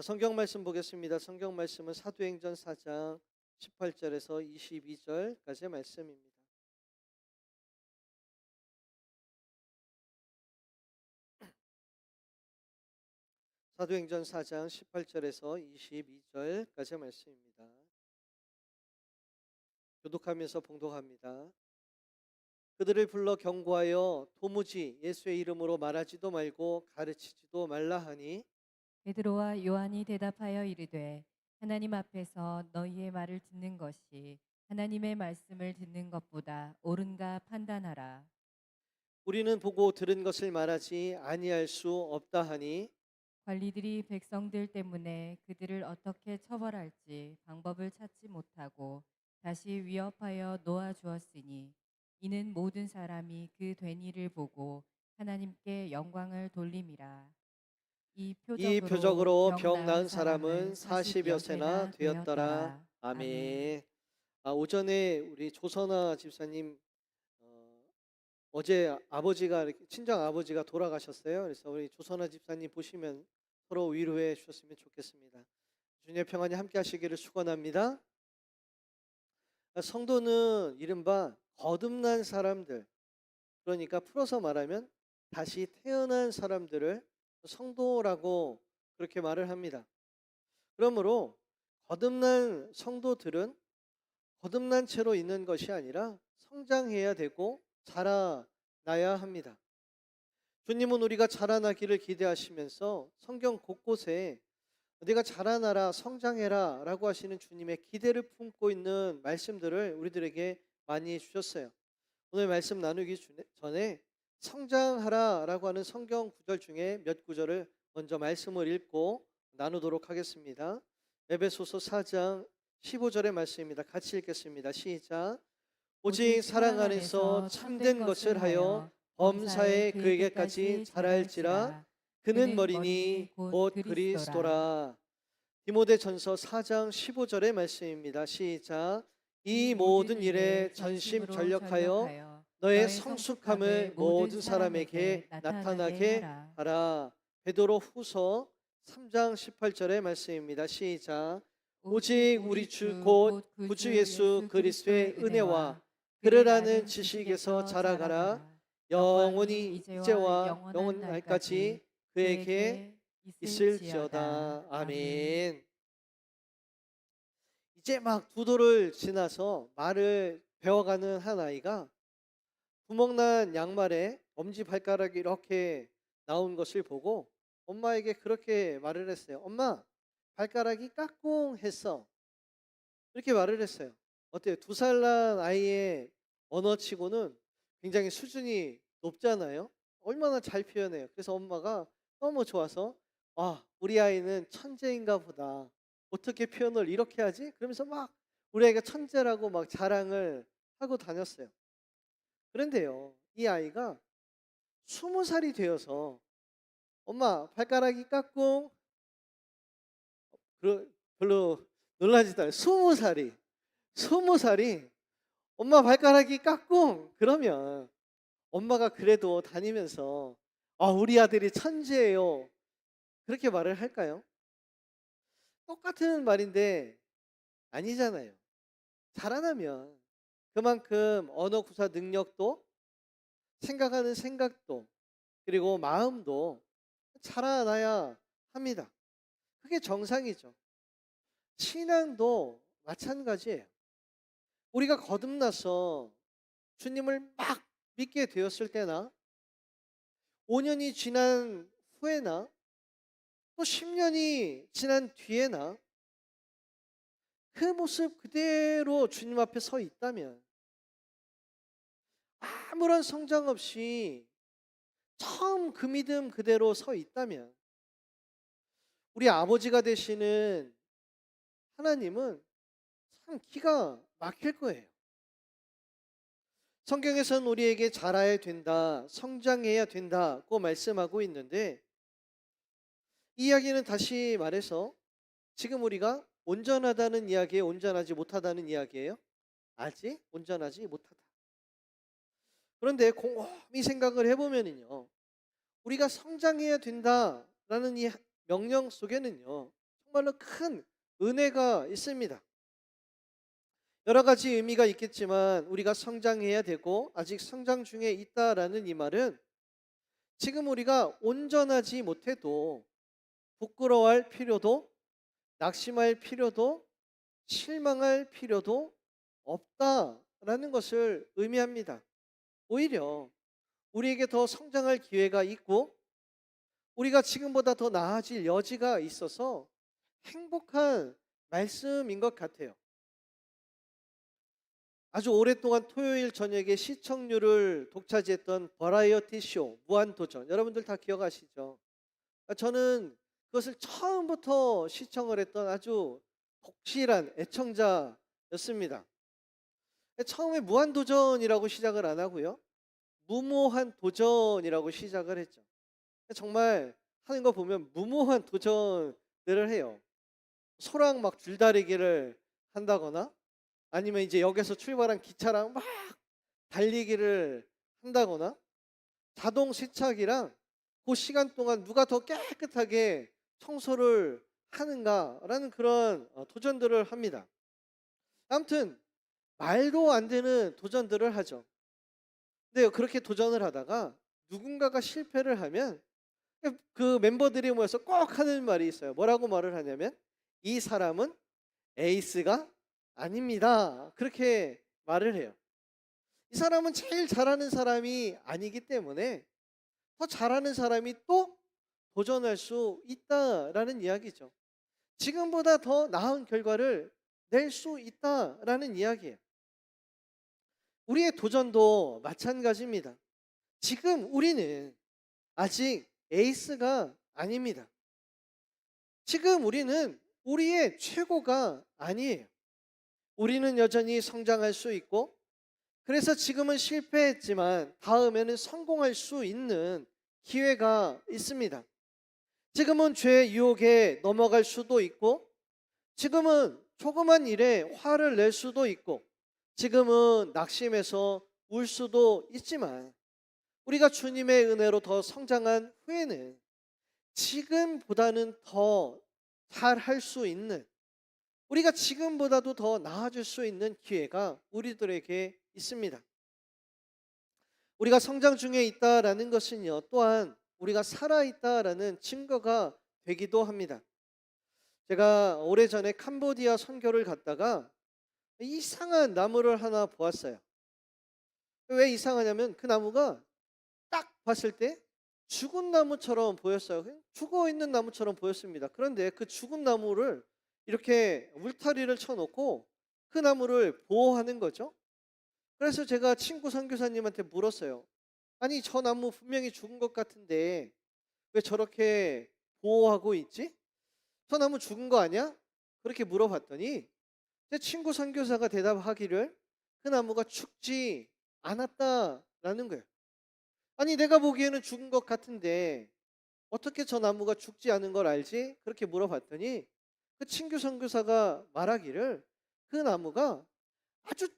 성경 말씀 보겠습니다. 성경 말씀은 사도행전 4장 18절에서 22절까지의 말씀입니다. 사도행전 4장 18절에서 22절까지의 말씀입니다. 교독하면서 봉독합니다. 그들을 불러 경고하여 도무지 예수의 이름으로 말하지도 말고 가르치지도 말라 하니, 베드로와 요한이 대답하여 이르되 하나님 앞에서 너희의 말을 듣는 것이 하나님의 말씀을 듣는 것보다 옳은가 판단하라. 우리는 보고 들은 것을 말하지 아니할 수 없다 하니, 관리들이 백성들 때문에 그들을 어떻게 처벌할지 방법을 찾지 못하고 다시 위협하여 놓아 주었으니, 이는 모든 사람이 그 된 일을 보고 하나님께 영광을 돌림이라. 이 이 표적으로 표적으로 병 병 나은 나은 사람은 사람은 40여 40여 세나 세나 되었더라. 되었더라. 아멘. 아멘. 오전에 우리 조선아 집사님 어제 친정 아버지가 돌아가셨어요. 그래서 우리 조선아 집사님 보시면 서로 위로해 주셨으면 좋겠습니다. 주님의 평안이 함께 하시기를 축원합니다. 성도는 이른바 거듭난 사람들, 그러니까 풀어서 말하면 다시 태어난 사람들을 성도라고 그렇게 말을 합니다. 그러므로 거듭난 성도들은 거듭난 채로 있는 것이 아니라 성장해야 되고 자라나야 합니다. 주님은 우리가 자라나기를 기대하시면서 성경 곳곳에 네가 자라나라 성장해라 라고 하시는 주님의 기대를 품고 있는 말씀들을 우리들에게 많이 주셨어요. 오늘 말씀 나누기 전에 성장하라 라고 하는 성경 구절 중에 몇 구절을 먼저 말씀을 읽고 나누도록 하겠습니다. 에베소서 4장 15절의 말씀입니다. 같이 읽겠습니다. 시작. 오직 사랑 안에서 참된 것을 하여 범사에 그에게까지 자랄지라. 그는 머리니 곧 그리스도라. 디모데전서 4장 15절의 말씀입니다. 시작. 이 모든 일에 전심전력하여 너의 성숙함을 모든 사람에게 나타나게 하라. 베드로 후서 3장 18절의 말씀입니다. 시작. 오직 우리 주 곧 구주 예수 그리스도의 은혜와 그를 아는 지식에서 자라가라. 영원히 이제와 영원 날까지 그에게 있을지어다. 아멘. 이제 막 두 돌을 지나서 말을 배워가는 한 아이가 구멍난 양말에 엄지발가락이 이렇게 나온 것을 보고 엄마에게 그렇게 말을 했어요. 엄마, 발가락이 까꿍했어. 이렇게 말을 했어요. 어때요? 2살 난 아이의 언어치고는 굉장히 수준이 높잖아요. 얼마나 잘 표현해요. 그래서 엄마가 너무 좋아서 우리 아이는 천재인가 보다. 어떻게 표현을 이렇게 하지? 그러면서 막 우리 아이가 천재라고 막 자랑을 하고 다녔어요. 그런데요, 이 아이가 20살이 되어서 엄마 발가락이 까꿍, 별로 놀라지도 않아요. 20살이 엄마 발가락이 까꿍 그러면 엄마가 그래도 다니면서 우리 아들이 천재예요 그렇게 말을 할까요? 똑같은 말인데 아니잖아요. 자라나면 그만큼 언어 구사 능력도 생각하는 생각도 그리고 마음도 자라나야 합니다. 그게 정상이죠. 신앙도 마찬가지예요. 우리가 거듭나서 주님을 막 믿게 되었을 때나 5년이 지난 후에나 또 10년이 지난 뒤에나 그 모습 그대로 주님 앞에 서 있다면 아무런 성장 없이 처음 그 믿음 그대로 서 있다면 우리 아버지가 되시는 하나님은 참 기가 막힐 거예요. 성경에서는 우리에게 자라야 된다, 성장해야 된다고 말씀하고 있는데 이 이야기는 다시 말해서 지금 우리가 온전하다는 이야기에 온전하지 못하다는 이야기예요. 아직 온전하지 못하다. 그런데 곰곰이 생각을 해보면요, 우리가 성장해야 된다라는 이 명령 속에는요, 정말로 큰 은혜가 있습니다. 여러 가지 의미가 있겠지만 우리가 성장해야 되고 아직 성장 중에 있다라는 이 말은 지금 우리가 온전하지 못해도 부끄러워할 필요도, 낙심할 필요도, 실망할 필요도 없다라는 것을 의미합니다. 오히려 우리에게 더 성장할 기회가 있고 우리가 지금보다 더 나아질 여지가 있어서 행복한 말씀인 것 같아요. 아주 오랫동안 토요일 저녁에 시청률을 독차지했던 버라이어티 쇼 무한도전, 여러분들 다 기억하시죠? 저는 그것을 처음부터 시청을 했던 아주 독실한 애청자였습니다. 처음에 무한도전이라고 시작을 안 하고요, 무모한 도전이라고 시작을 했죠. 정말 하는 거 보면 무모한 도전들을 해요. 소랑 막 줄다리기를 한다거나 아니면 이제 역에서 출발한 기차랑 막 달리기를 한다거나 자동 세차기랑 그 시간 동안 누가 더 깨끗하게 청소를 하는가라는 그런 도전들을 합니다. 아무튼 말도 안 되는 도전들을 하죠. 근데 그렇게 도전을 하다가 누군가가 실패를 하면 그 멤버들이 모여서 꼭 하는 말이 있어요. 뭐라고 말을 하냐면 이 사람은 에이스가 아닙니다. 그렇게 말을 해요. 이 사람은 제일 잘하는 사람이 아니기 때문에 더 잘하는 사람이 또 도전할 수 있다라는 이야기죠. 지금보다 더 나은 결과를 낼 수 있다라는 이야기예요. 우리의 도전도 마찬가지입니다. 지금 우리는 아직 에이스가 아닙니다. 지금 우리는 우리의 최고가 아니에요. 우리는 여전히 성장할 수 있고, 그래서 지금은 실패했지만 다음에는 성공할 수 있는 기회가 있습니다. 지금은 죄의 유혹에 넘어갈 수도 있고, 지금은 조그만 일에 화를 낼 수도 있고, 지금은 낙심해서 울 수도 있지만, 우리가 주님의 은혜로 더 성장한 후에는 지금보다는 더 잘할 수 있는, 우리가 지금보다도 더 나아질 수 있는 기회가 우리들에게 있습니다. 우리가 성장 중에 있다라는 것은요, 또한 우리가 살아있다라는 증거가 되기도 합니다. 제가 오래전에 캄보디아 선교를 갔다가 이상한 나무를 하나 보았어요. 왜 이상하냐면 그 나무가 딱 봤을 때 죽은 나무처럼 보였어요. 그냥 죽어 있는 나무처럼 보였습니다. 그런데 그 죽은 나무를 이렇게 울타리를 쳐놓고 그 나무를 보호하는 거죠. 그래서 제가 친구 선교사님한테 물었어요. 아니, 저 나무 분명히 죽은 것 같은데 왜 저렇게 보호하고 있지? 저 나무 죽은 거 아니야? 그렇게 물어봤더니 제 친구 선교사가 대답하기를 그 나무가 죽지 않았다라는 거예요. 아니, 내가 보기에는 죽은 것 같은데 어떻게 저 나무가 죽지 않은 걸 알지? 그렇게 물어봤더니 그 친구 선교사가 말하기를 그 나무가 아주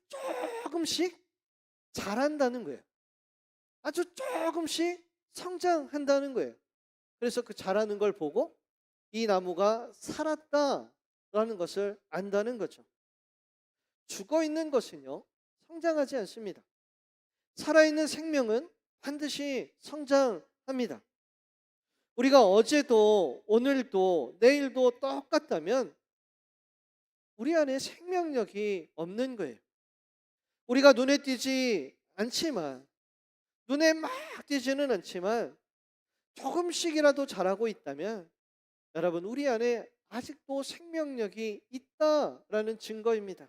조금씩 자란다는 거예요. 아주 조금씩 성장한다는 거예요. 그래서 그 자라는 걸 보고 이 나무가 살았다라는 것을 안다는 거죠. 죽어 있는 것은요, 성장하지 않습니다. 살아있는 생명은 반드시 성장합니다. 우리가 어제도 오늘도 내일도 똑같다면 우리 안에 생명력이 없는 거예요. 우리가 눈에 띄지 않지만, 눈에 막 띄지는 않지만 조금씩이라도 자라고 있다면 여러분, 우리 안에 아직도 생명력이 있다라는 증거입니다.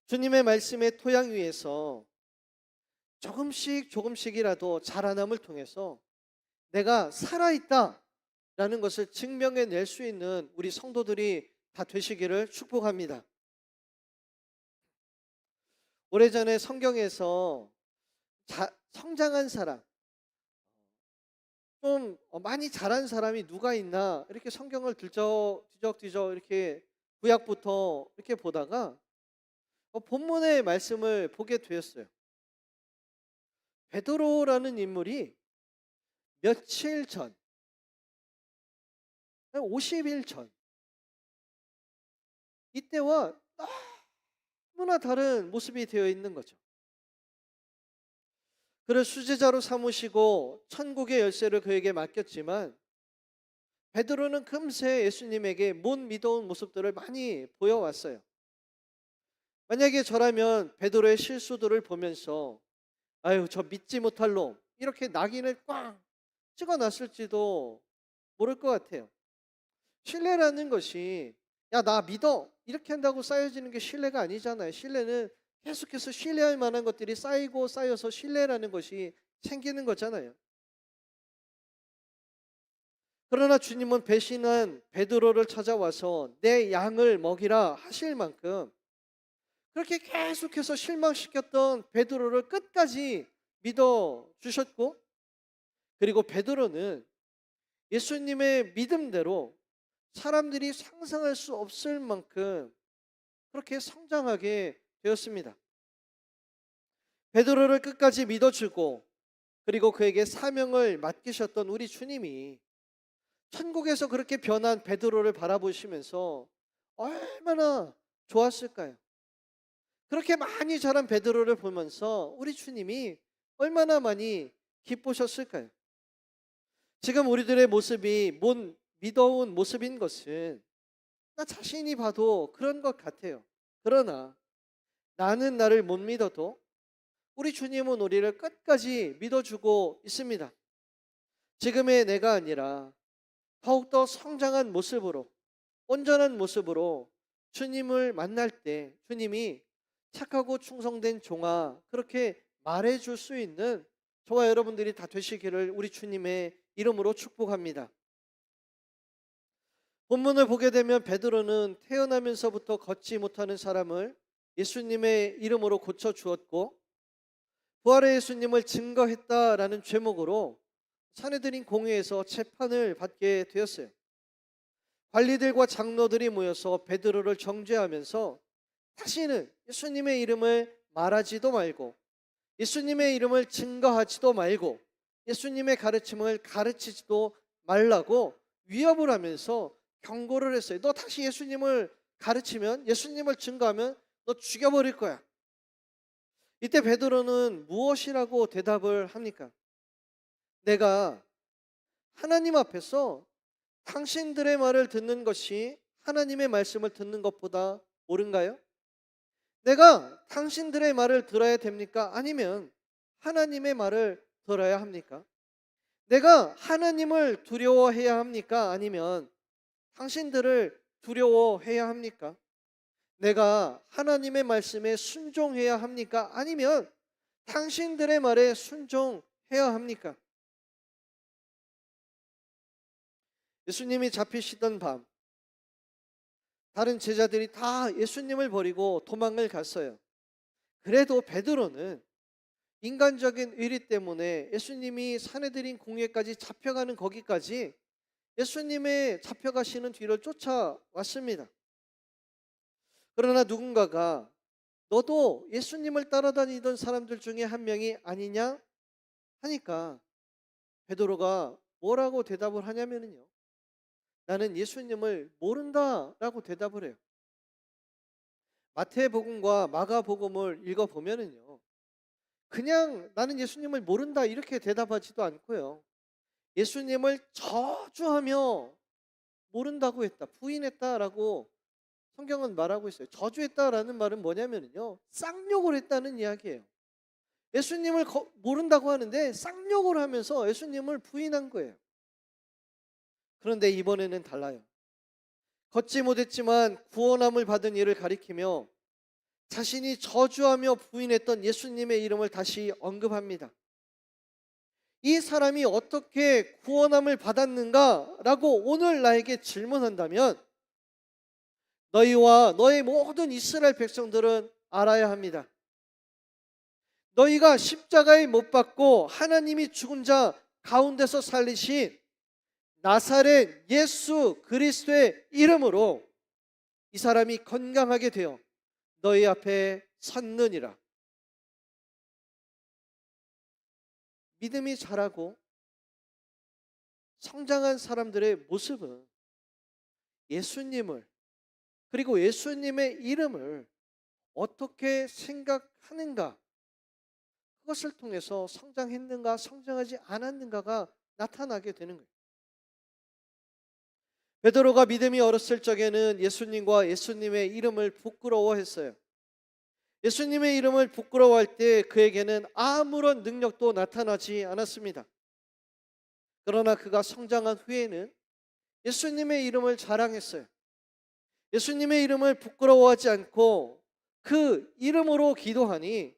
주님의 말씀의 토양 위에서 조금씩이라도 자라남을 통해서 내가 살아있다라는 것을 증명해낼 수 있는 우리 성도들이 다 되시기를 축복합니다. 오래전에 성경에서 성장한 사람, 좀 많이 자란 사람이 누가 있나 이렇게 성경을 뒤적뒤적 이렇게 구약부터 이렇게 보다가 본문의 말씀을 보게 되었어요. 베드로라는 인물이 며칠 전 한 50일 전, 이때와 너무나 다른 모습이 되어 있는 거죠. 그를 수제자로 삼으시고 천국의 열쇠를 그에게 맡겼지만 베드로는 금세 예수님에게 못 믿어온 모습들을 많이 보여왔어요. 만약에 저라면 베드로의 실수들을 보면서 아유 저 믿지 못할 놈 이렇게 낙인을 꽝 찍어놨을지도 모를 것 같아요. 신뢰라는 것이 야 나 믿어 이렇게 한다고 쌓여지는 게 신뢰가 아니잖아요. 신뢰는 계속해서 신뢰할 만한 것들이 쌓이고 쌓여서 신뢰라는 것이 생기는 거잖아요. 그러나 주님은 배신한 베드로를 찾아와서 내 양을 먹이라 하실 만큼 그렇게 계속해서 실망시켰던 베드로를 끝까지 믿어 주셨고, 그리고 베드로는 예수님의 믿음대로 사람들이 상상할 수 없을 만큼 그렇게 성장하게 되었습니다. 베드로를 끝까지 믿어주고 그리고 그에게 사명을 맡기셨던 우리 주님이 천국에서 그렇게 변한 베드로를 바라보시면서 얼마나 좋았을까요? 그렇게 많이 자란 베드로를 보면서 우리 주님이 얼마나 많이 기쁘셨을까요? 지금 우리들의 모습이 못 믿어온 모습인 것은 나 자신이 봐도 그런 것 같아요. 그러나 나는 나를 못 믿어도 우리 주님은 우리를 끝까지 믿어주고 있습니다. 지금의 내가 아니라 더욱더 성장한 모습으로, 온전한 모습으로 주님을 만날 때 주님이 착하고 충성된 종아 그렇게 말해줄 수 있는 저와 여러분들이 다 되시기를 우리 주님의 이름으로 축복합니다. 본문을 보게 되면 베드로는 태어나면서부터 걷지 못하는 사람을 예수님의 이름으로 고쳐 주었고 부활의 예수님을 증거했다라는 제목으로 사내들인 공회에서 재판을 받게 되었어요. 관리들과 장로들이 모여서 베드로를 정죄하면서 다시는 예수님의 이름을 말하지도 말고 예수님의 이름을 증거하지도 말고 예수님의 가르침을 가르치지도 말라고 위협을 하면서 경고를 했어요. 너 다시 예수님을 가르치면 예수님을 증거하면 너 죽여버릴 거야. 이때 베드로는 무엇이라고 대답을 합니까? 내가 하나님 앞에서 당신들의 말을 듣는 것이 하나님의 말씀을 듣는 것보다 옳은가요? 내가 당신들의 말을 들어야 됩니까? 아니면 하나님의 말을 들어야 합니까? 내가 하나님을 두려워해야 합니까? 아니면 당신들을 두려워해야 합니까? 내가 하나님의 말씀에 순종해야 합니까? 아니면 당신들의 말에 순종해야 합니까? 예수님이 잡히시던 밤, 다른 제자들이 다 예수님을 버리고 도망을 갔어요. 그래도 베드로는 인간적인 의리 때문에 예수님이 사내들인 공회까지 잡혀가는 거기까지 예수님의 잡혀가시는 뒤를 쫓아왔습니다. 그러나 누군가가 너도 예수님을 따라다니던 사람들 중에 한 명이 아니냐 하니까 베드로가 뭐라고 대답을 하냐면요, 나는 예수님을 모른다라고 대답을 해요. 마태복음과 마가복음을 읽어보면요, 그냥 나는 예수님을 모른다 이렇게 대답하지도 않고요, 예수님을 저주하며 모른다고 했다, 부인했다라고 성경은 말하고 있어요. 저주했다라는 말은 뭐냐면요, 쌍욕을 했다는 이야기예요. 예수님을 모른다고 하는데 쌍욕을 하면서 예수님을 부인한 거예요. 그런데 이번에는 달라요. 걷지 못했지만 구원함을 받은 이를 가리키며 자신이 저주하며 부인했던 예수님의 이름을 다시 언급합니다. 이 사람이 어떻게 구원함을 받았는가라고 오늘 나에게 질문한다면 너희와 너희 모든 이스라엘 백성들은 알아야 합니다. 너희가 십자가에 못 박고 하나님이 죽은 자 가운데서 살리신 나사렛 예수 그리스도의 이름으로 이 사람이 건강하게 되어 너희 앞에 섰느니라. 믿음이 자라고 성장한 사람들의 모습은 예수님을, 그리고 예수님의 이름을 어떻게 생각하는가, 그것을 통해서 성장했는가 성장하지 않았는가가 나타나게 되는 거예요. 베드로가 믿음이 어렸을 적에는 예수님과 예수님의 이름을 부끄러워했어요. 예수님의 이름을 부끄러워할 때 그에게는 아무런 능력도 나타나지 않았습니다. 그러나 그가 성장한 후에는 예수님의 이름을 자랑했어요. 예수님의 이름을 부끄러워하지 않고 그 이름으로 기도하니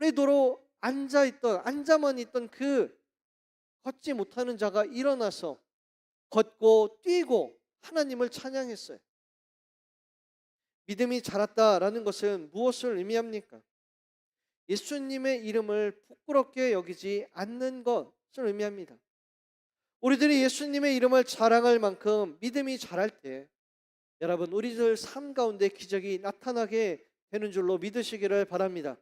오래도록 앉아만 있던 그 걷지 못하는 자가 일어나서 걷고 뛰고 하나님을 찬양했어요. 믿음이 자랐다라는 것은 무엇을 의미합니까? 예수님의 이름을 부끄럽게 여기지 않는 것을 의미합니다. 우리들이 예수님의 이름을 자랑할 만큼 믿음이 자랄 때 여러분, 우리들 삶 가운데 기적이 나타나게 되는 줄로 믿으시기를 바랍니다.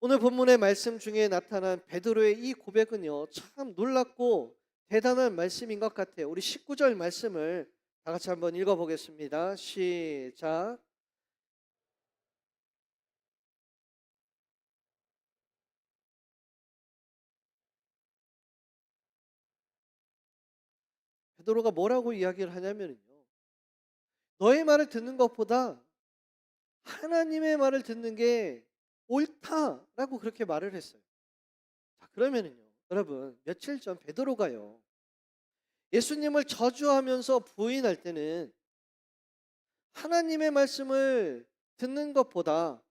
오늘 본문의 말씀 중에 나타난 베드로의 이 고백은요, 참 놀랍고 대단한 말씀인 것 같아요. 우리 19절 말씀을 다 같이 한번 읽어보겠습니다. 시작. 베드로가 뭐라고 이야기를 하냐면요, 너의 말을 듣는 것보다 하나님의 말을 듣는 게 옳다라고 그렇게 말을 했어요. 자, 그러면은요, 여러분, 며칠 전 베드로가요, 예수님을 저주하면서 부인할 때는 하나님의 말씀을 듣는 것보다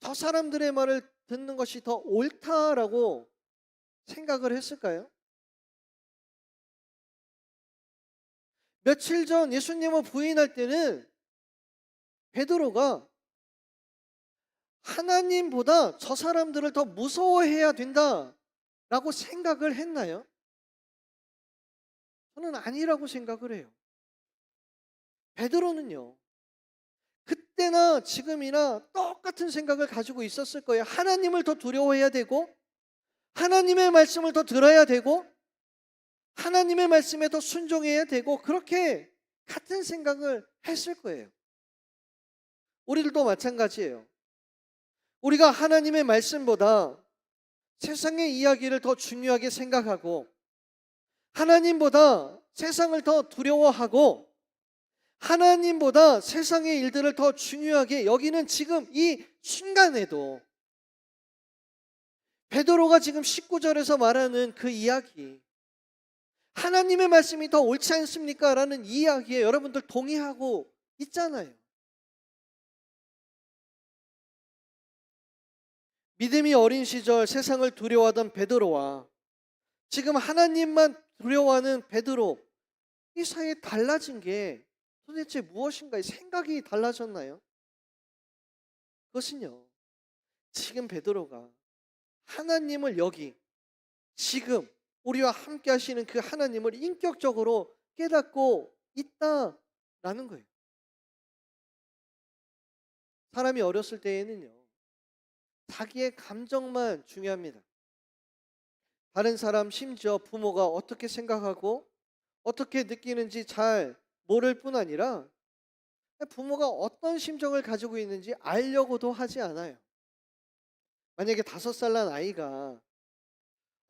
저 사람들의 말을 듣는 것이 더 옳다라고 생각을 했을까요? 며칠 전 예수님을 부인할 때는 베드로가 하나님보다 저 사람들을 더 무서워해야 된다라고 생각을 했나요? 저는 아니라고 생각을 해요. 베드로는요, 그때나 지금이나 똑같은 생각을 가지고 있었을 거예요. 하나님을 더 두려워해야 되고, 하나님의 말씀을 더 들어야 되고, 하나님의 말씀에 더 순종해야 되고, 그렇게 같은 생각을 했을 거예요. 우리들도 마찬가지예요. 우리가 하나님의 말씀보다 세상의 이야기를 더 중요하게 생각하고, 하나님보다 세상을 더 두려워하고, 하나님보다 세상의 일들을 더 중요하게 여기는 지금 이 순간에도 베드로가 지금 19절에서 말하는 그 이야기, 하나님의 말씀이 더 옳지 않습니까? 라는 이야기에 여러분들 동의하고 있잖아요. 믿음이 어린 시절 세상을 두려워하던 베드로와 지금 하나님만 두려워하는 베드로, 이 사이에 달라진 게 도대체 무엇인가? 생각이 달라졌나요? 그것은요, 지금 베드로가 하나님을 지금 우리와 함께 하시는 그 하나님을 인격적으로 깨닫고 있다라는 거예요. 사람이 어렸을 때에는요, 자기의 감정만 중요합니다. 다른 사람, 심지어 부모가 어떻게 생각하고 어떻게 느끼는지 잘 모를 뿐 아니라 부모가 어떤 심정을 가지고 있는지 알려고도 하지 않아요. 만약에 5살 난 아이가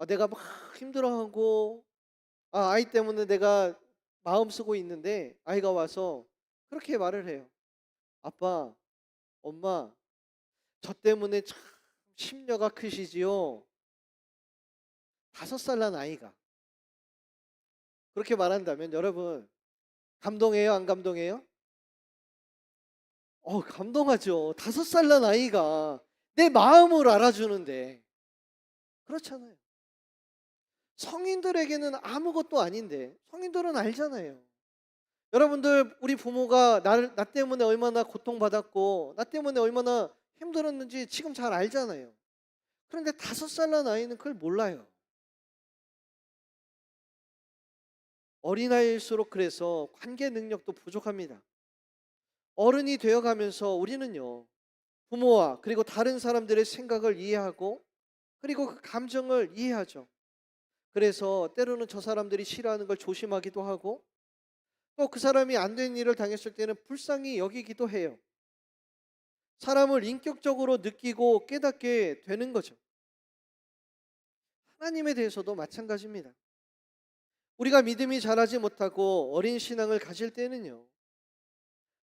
내가 막 힘들어하고 아이 때문에 내가 마음 쓰고 있는데 아이가 와서 그렇게 말을 해요. 아빠, 엄마, 저 때문에 참 심려가 크시지요. 5살 난 아이가 그렇게 말한다면 여러분, 감동해요, 안 감동해요? 감동하죠. 5살 난 아이가 내 마음을 알아주는데. 그렇잖아요. 성인들에게는 아무것도 아닌데 성인들은 알잖아요. 여러분들, 우리 부모가 나 때문에 얼마나 고통받았고 나 때문에 얼마나 힘들었는지 지금 잘 알잖아요. 그런데 5살 난 아이는 그걸 몰라요. 어린아이일수록 그래서 관계 능력도 부족합니다. 어른이 되어가면서 우리는요, 부모와 그리고 다른 사람들의 생각을 이해하고 그리고 그 감정을 이해하죠. 그래서 때로는 저 사람들이 싫어하는 걸 조심하기도 하고 또 그 사람이 안 된 일을 당했을 때는 불쌍히 여기기도 해요. 사람을 인격적으로 느끼고 깨닫게 되는 거죠. 하나님에 대해서도 마찬가지입니다. 우리가 믿음이 자라지 못하고 어린 신앙을 가질 때는요,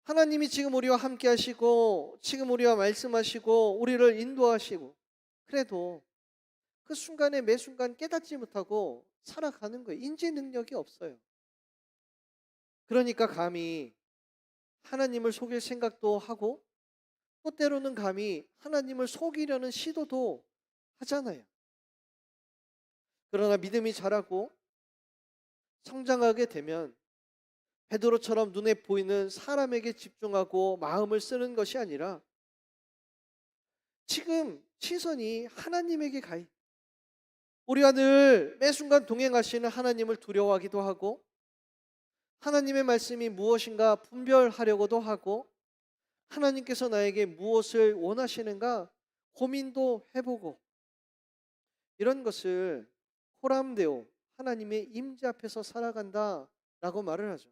하나님이 지금 우리와 함께 하시고 지금 우리와 말씀하시고 우리를 인도하시고 그래도 그 순간에 매 순간 깨닫지 못하고 살아가는 거예요. 인지 능력이 없어요. 그러니까 감히 하나님을 속일 생각도 하고 또 때로는 감히 하나님을 속이려는 시도도 하잖아요. 그러나 믿음이 자라고 성장하게 되면 베드로처럼 눈에 보이는 사람에게 집중하고 마음을 쓰는 것이 아니라 지금 시선이 하나님에게 가 있는, 우리와 늘 매 순간 동행하시는 하나님을 두려워하기도 하고 하나님의 말씀이 무엇인가 분별하려고도 하고 하나님께서 나에게 무엇을 원하시는가 고민도 해보고, 이런 것을 호람되오 하나님의 임재 앞에서 살아간다라고 말을 하죠.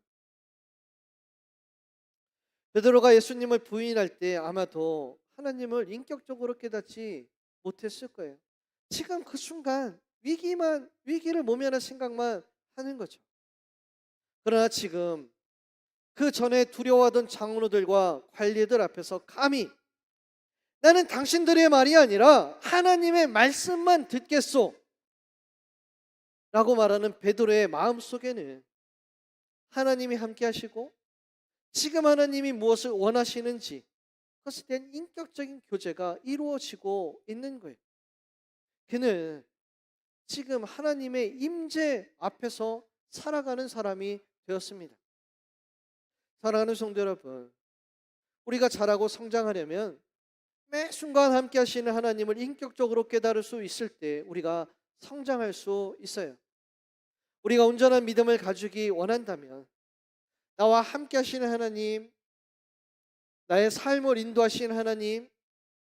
베드로가 예수님을 부인할 때 아마도 하나님을 인격적으로 깨닫지 못했을 거예요. 지금 그 순간 위기를 모면할 생각만 하는 거죠. 그러나 지금 그 전에 두려워하던 장로들과 관리들 앞에서 감히 나는 당신들의 말이 아니라 하나님의 말씀만 듣겠소 라고 말하는 베드로의 마음속에는 하나님이 함께 하시고 지금 하나님이 무엇을 원하시는지 그것에 대한 인격적인 교제가 이루어지고 있는 거예요. 그는 지금 하나님의 임재 앞에서 살아가는 사람이 되었습니다. 사랑하는 성도 여러분, 우리가 자라고 성장하려면 매 순간 함께 하시는 하나님을 인격적으로 깨달을 수 있을 때 우리가 성장할 수 있어요. 우리가 온전한 믿음을 가지기 원한다면 나와 함께 하시는 하나님, 나의 삶을 인도하시는 하나님,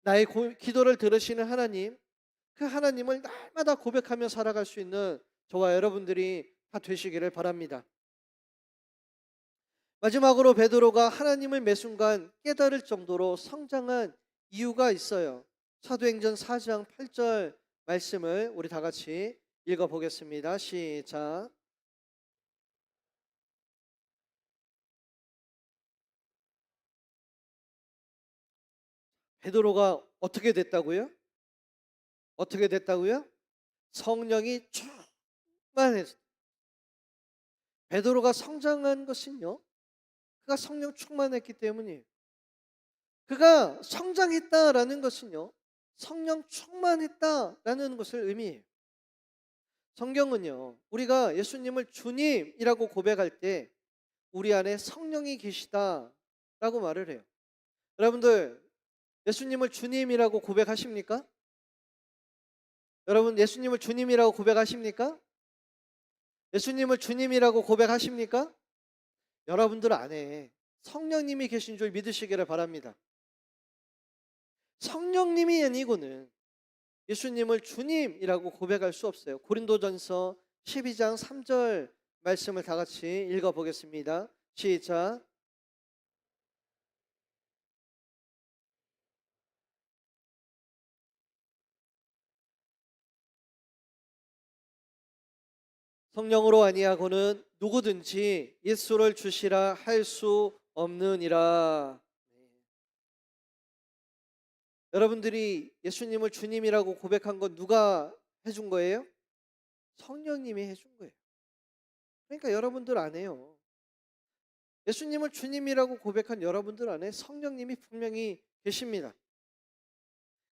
나의 기도를 들으시는 하나님, 그 하나님을 날마다 고백하며 살아갈 수 있는 저와 여러분들이 다 되시기를 바랍니다. 마지막으로 베드로가 하나님을 매 순간 깨달을 정도로 성장한 이유가 있어요. 사도행전 4장 8절 말씀을 우리 다 같이 읽어보겠습니다. 시작. 베드로가 어떻게 됐다고요? 어떻게 됐다고요? 성령이 충만했어요. 베드로가 성장한 것은요, 그가 성령 충만했기 때문이에요. 그가 성장했다라는 것은요, 성령 충만했다라는 것을 의미해요. 성경은요, 우리가 예수님을 주님이라고 고백할 때 우리 안에 성령이 계시다라고 말을 해요. 여러분들 예수님을 주님이라고 고백하십니까? 여러분 예수님을 주님이라고 고백하십니까? 예수님을 주님이라고 고백하십니까? 여러분들 안에 성령님이 계신 줄 믿으시기를 바랍니다. 성령님이 아니고는 예수님을 주님이라고 고백할 수 없어요. 고린도전서 12장 3절 말씀을 다 같이 읽어보겠습니다. 시작. 성령으로 아니하고는 누구든지 예수를 주시라 할 수 없느니라. 여러분들이 예수님을 주님이라고 고백한 건 누가 해준 거예요? 성령님이 해준 거예요. 그러니까 여러분들 안에요, 예수님을 주님이라고 고백한 여러분들 안에 성령님이 분명히 계십니다.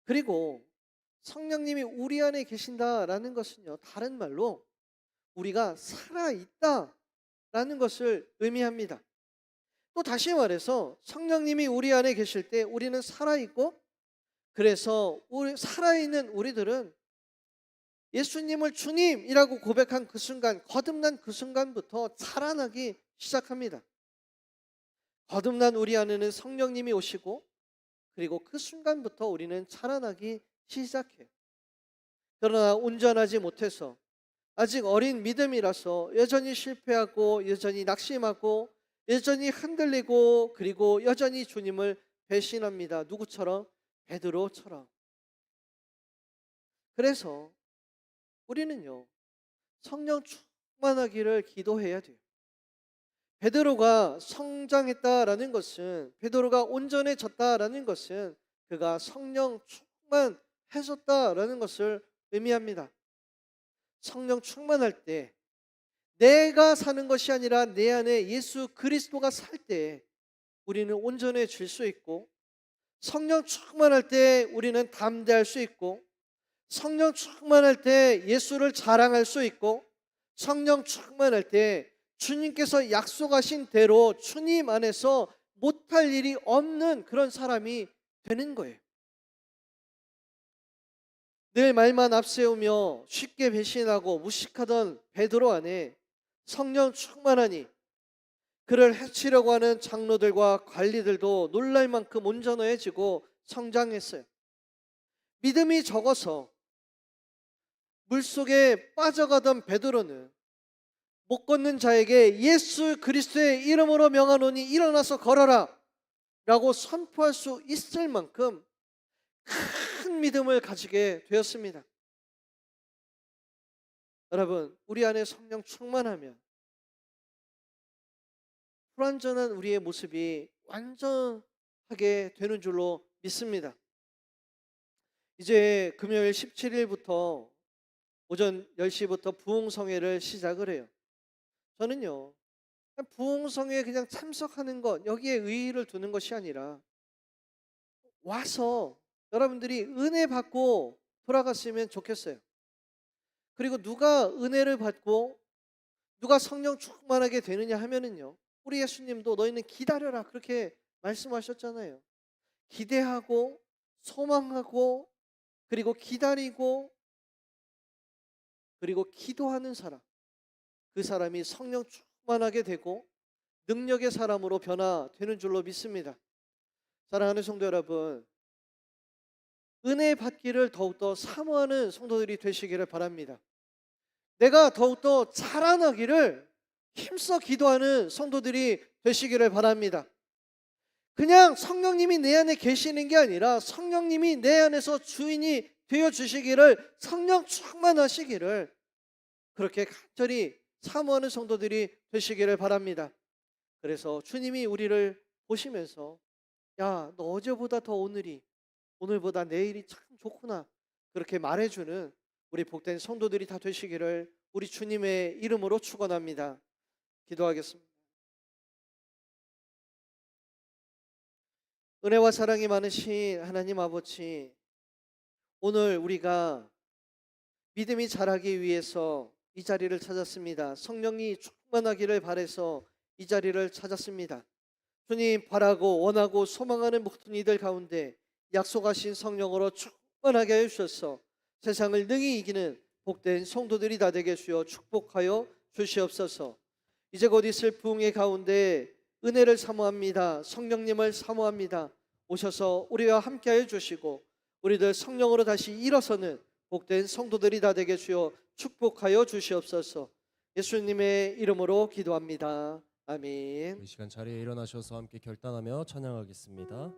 그리고 성령님이 우리 안에 계신다라는 것은요, 다른 말로 우리가 살아있다라는 것을 의미합니다. 또 다시 말해서 성령님이 우리 안에 계실 때 우리는 살아있고, 그래서 살아있는 우리들은 예수님을 주님이라고 고백한 그 순간, 거듭난 그 순간부터 자라나기 시작합니다. 거듭난 우리 안에는 성령님이 오시고 그리고 그 순간부터 우리는 자라나기 시작해요. 그러나 온전하지 못해서 아직 어린 믿음이라서 여전히 실패하고 여전히 낙심하고 여전히 흔들리고 그리고 여전히 주님을 배신합니다. 누구처럼? 베드로처럼. 그래서 우리는요, 성령 충만하기를 기도해야 돼요. 베드로가 성장했다라는 것은, 베드로가 온전해졌다라는 것은 그가 성령 충만해졌다라는 것을 의미합니다. 성령 충만할 때 내가 사는 것이 아니라 내 안에 예수 그리스도가 살 때 우리는 온전해질 수 있고, 성령 충만할 때 우리는 담대할 수 있고, 성령 충만할 때 예수를 자랑할 수 있고, 성령 충만할 때 주님께서 약속하신 대로 주님 안에서 못할 일이 없는 그런 사람이 되는 거예요. 늘 말만 앞세우며 쉽게 배신하고 무식하던 베드로 안에 성령 충만하니 그를 해치려고 하는 장로들과 관리들도 놀랄 만큼 온전해지고 성장했어요. 믿음이 적어서 물속에 빠져가던 베드로는 못 걷는 자에게 예수 그리스도의 이름으로 명하노니 일어나서 걸어라 라고 선포할 수 있을 만큼 큰 믿음을 가지게 되었습니다. 여러분, 우리 안에 성령 충만하면 불완전한 우리의 모습이 완전하게 되는 줄로 믿습니다. 이제 금요일 17일부터 오전 10시부터 부흥성회를 시작을 해요. 저는요, 부흥성회에 그냥 참석하는 것, 여기에 의의를 두는 것이 아니라 와서 여러분들이 은혜 받고 돌아갔으면 좋겠어요. 그리고 누가 은혜를 받고 누가 성령 충만하게 되느냐 하면은요, 우리 예수님도 너희는 기다려라 그렇게 말씀하셨잖아요. 기대하고 소망하고 그리고 기다리고 그리고 기도하는 사람, 그 사람이 성령 충만하게 되고 능력의 사람으로 변화되는 줄로 믿습니다. 사랑하는 성도 여러분, 은혜 받기를 더욱더 사모하는 성도들이 되시기를 바랍니다. 내가 더욱더 자라나기를 힘써 기도하는 성도들이 되시기를 바랍니다. 그냥 성령님이 내 안에 계시는 게 아니라 성령님이 내 안에서 주인이 되어주시기를, 성령 충만하시기를 그렇게 간절히 사모하는 성도들이 되시기를 바랍니다. 그래서 주님이 우리를 보시면서 야, 너 어제보다 더 오늘보다 내일이 참 좋구나 그렇게 말해주는 우리 복된 성도들이 다 되시기를 우리 주님의 이름으로 축원합니다. 기도하겠습니다. 은혜와 사랑이 많으신 하나님 아버지, 오늘 우리가 믿음이 자라기 위해서 이 자리를 찾았습니다. 성령이 충만하기를 바라서 이 자리를 찾았습니다. 주님, 바라고 원하고 소망하는 모든 이들 가운데 약속하신 성령으로 충만하게 하여 주셔서 세상을 능히 이기는 복된 성도들이 다 되게 주여 축복하여 주시옵소서. 이제 곧 있을 부흥의 가운데 은혜를 사모합니다. 성령님을 사모합니다. 오셔서 우리와 함께하여 주시고 우리들 성령으로 다시 일어서는 복된 성도들이 다 되게 주여 축복하여 주시옵소서. 예수님의 이름으로 기도합니다. 아멘. 이 시간 자리에 일어나셔서 함께 결단하며 찬양하겠습니다.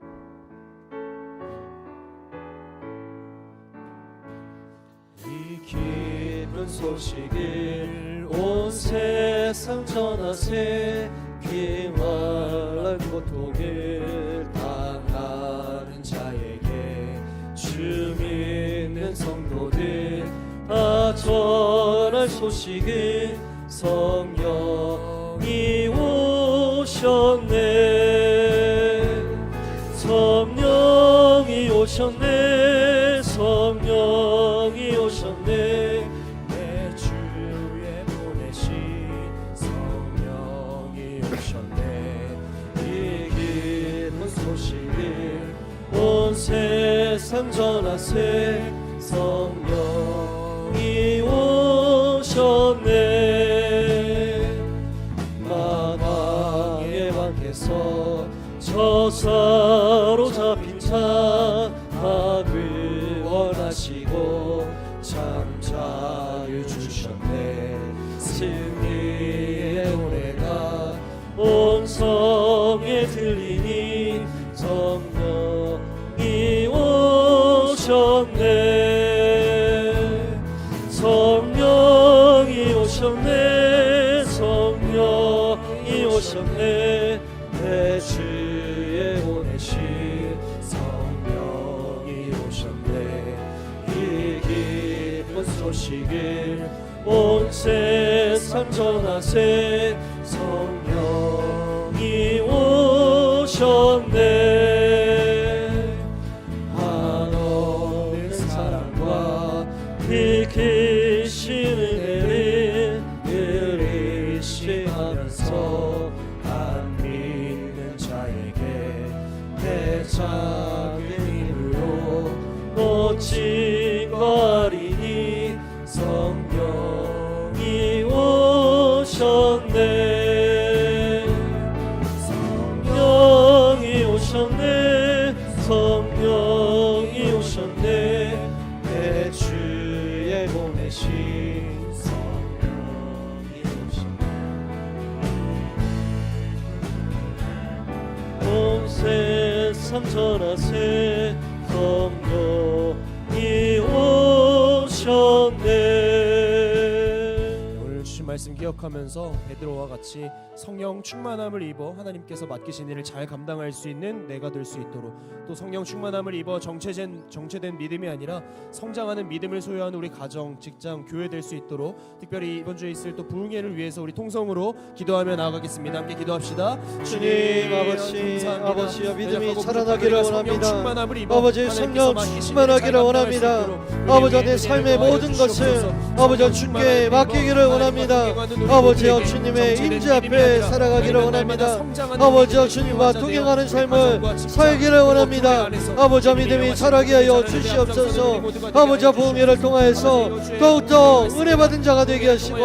이 기쁜 소식을 온 세상 전하세, 귀환한 고통을 당하는 자에게 주 믿는 성도들 다 전할 소식을 성령이 오셨네, 성령이 오셨네, 성령이 오셨네, 내 주에 보내신 성령이 오셨네. 이 기쁜 소식을 온 세상 전하세, 성령이 오셨네. 마당의 방에서 저 사로잡힌 자 다 구원하시고 참 자유 주셨네. 승리의 노래가 온 성에 들리니 성령이 오셨네. 성령이 오셨네. 성령이 오셨네. 내 주에 보내신 성령이 오셨네. 이 기쁜 소식을 온 세상 전하세. 성령이 오셨네. 한없는 사랑과 그 크신 은혜를 늘 의식하면서 안 믿는 자에게 내 작은 힘으로 멋진 거리니 성령이 오셨네. 성령이 오셨네. 성령이 오셨네. 내 주에 보내신 성령이 오셨네. 온 세상 전하세. 성령이 오셨네. 오늘 주신 말씀 기억하면서 베드로와 같이 성령 충만함을 입어 하나님께서 맡기신 일을 잘 감당할 수 있는 내가 될 수 있도록, 또 성령 충만함을 입어 정체된 믿음이 아니라 성장하는 믿음을 소유하는 우리 가정, 직장, 교회 될 수 있도록 특별히 이번 주에 있을 또 부흥회를 위해서 우리 통성으로 기도하며 나아가겠습니다. 함께 기도합시다. 주님 아버지, 감사합니다. 아버지여 믿음이 약하고 살아나기를 부족한 성령 원합니다. 충만함을 입어 아버지 하나님께서 성령 맡기신 일을 충만하기를 잘 원합니다. 감당할 수 있도록 아버지 우리의 내 삶의 은혜를 모든 것을 주옵소서. 아버지 주께 맡기기를 원합니다. 아버지여 주님의 임재 앞에 살아가기를 원합니다. 아버지여 주님과 동행하는 삶을 살기를 원합니다. 아버지여 믿음이 자라게 하여 주시옵소서. 아버지여 부흥회를 통하여서 더욱더 은혜 받은 자가 되게 하시고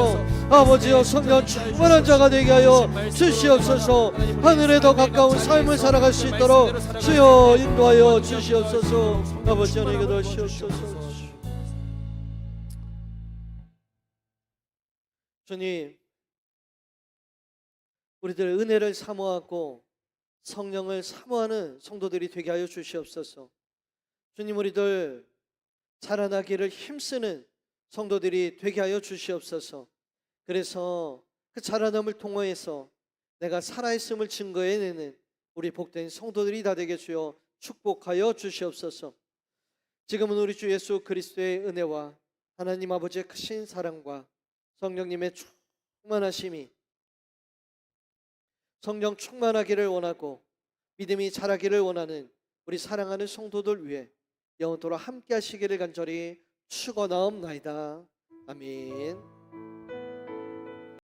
아버지여 성령 충만한 자가 되게 하여 주시옵소서. 하늘에 더 가까운 삶을 살아갈 수 있도록 주여 인도하여 주시옵소서. 아버지 은혜 기도하시옵소서. 주님, 우리들 은혜를 사모하고 성령을 사모하는 성도들이 되게 하여 주시옵소서. 주님, 우리들 자라나기를 힘쓰는 성도들이 되게 하여 주시옵소서. 그래서 그 자라남을 통해서 내가 살아있음을 증거해내는 우리 복된 성도들이 다 되게 주여 축복하여 주시옵소서. 지금은 우리 주 예수 그리스도의 은혜와 하나님 아버지의 크신 사랑과 성령님의 충만하심이 성령 충만하기를 원하고 믿음이 자라기를 원하는 우리 사랑하는 성도들 위해 영원토록 함께 하시기를 간절히 축원하옵나이다. 아멘.